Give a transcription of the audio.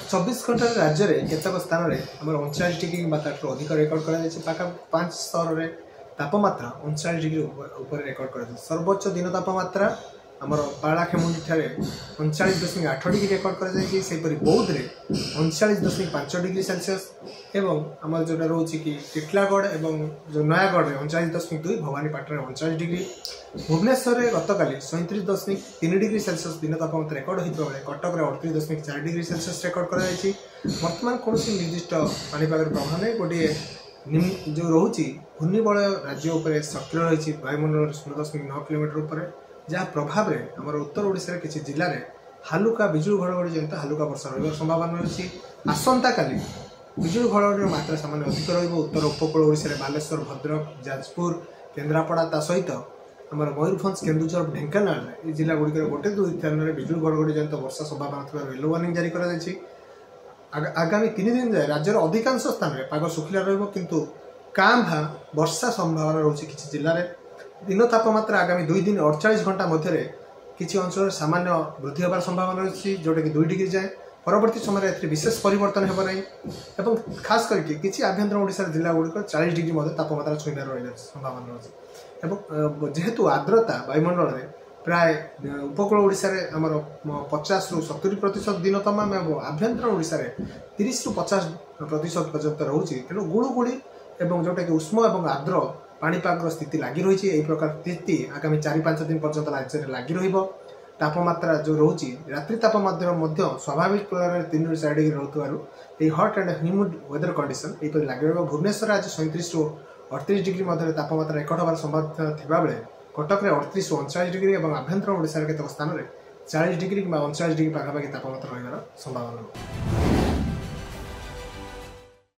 24 घंटा राज्य में केतक स्थान में आम 39 डिग्री कि अधिक रेकर्ड कर 5 स्तर में तापमात्रा 39 डिग्री ऊपर रेकर्ड कर सर्वोच्च दिन तापमात्रा आमर पालाखेमुंडी 39.8 डिग्री रेकर्ड कर बौद्ध में 39.5 डिग्री सेल्सियस एवं आम जो रोचे कि टिटलागढ़ और जो नयागढ़ में 39.2 भवानीपाटन 39 डिग्री भुवनेश्वर में गतकाली 37.3 डिग्री सेल्सियस दिन तापमात्रा रेकर्ड होता बेले कटक में 38.4 डिग्री सेल्सियस रेकर्ड कर बर्तमान कौन निर्दिष्ट पानीपाग प्रभाव नहीं गोटे जो रोचे घूर्णिबलय राज्य उपर सक्रिय रही वायुमंडल 0.9 किलोमीटर उपर जहाँ प्रभाव में आम उत्तर ओडिशा किसी जिले में हालुका बिजुली घड़घड़ी जनित हालुका वर्षा रही संभावना रही आसंता काली बिजुली घड़घड़ी मात्रा सामान्य अधिक उत्तर उपकूल ओडिशा रे बालेश्वर भद्रक जाजपुर केन्द्रापड़ा ता सहित आमर मयूरभंज केन्दुझर ढेंकानाल जिला गुड़िक गोटे दुई स्थान में बिजुली घड़घड़ी जनित वर्षा संभावना येलो वार्निंग जारी कर आगामी 3 दिन जाए राज्यर अधिकांश स्थान में पाग सुखिला रु कां भा वर्षा संभावना रोचे किसी जिले में दिन तापमात्रा आगामी 2 दिन 48 घंटा मध्य किसी अंचल सामान्य वृद्धि होबार संभावना रही जोटा कि 2 डिग्री जाए परवर्ती समय विशेष परिवर्तन हो ना खास करके किसी आभ्यंतर ओडिशा जिला गुड़िक 40 डिग्री तापमात्रा छुईबार रही संभावना रही जेहेतु आर्द्रता वायुमंडल में प्राय उपकूल ओडिशा रे आमर 50 रु 70% दिन तमाम और आभ्यंतर ओडिशा रे 30 रु 50% पर्यंत रोचे तेणु गुड़गुड़ी और जोटा कि उष्म और आर्द्र पाणीपाग स्थिति लगी रही है प्रकार स्थिति आगामी 4-5 दिन पर्यंत राज्य में लगी तापमात्रा जो रोचे रात्रि तापमात्रा स्वाभाविक तुलन 3 रु 4 डिग्री रोथुवारु हट एंड ह्यूमिड वेदर कंडीशन यह लगे भुवनेश्वर आज 37 रु 38 डिग्री मध्य तापमात्रा रेकर्ड होवार संभावना थिबा बेले कटक में 38 रु 39 डिग्री और आभ्यंतर ओडिशा केतक स्थान में 40 डिग्री कि 39 डिग्री पाखापाखि तापमात्रा रही संभावना।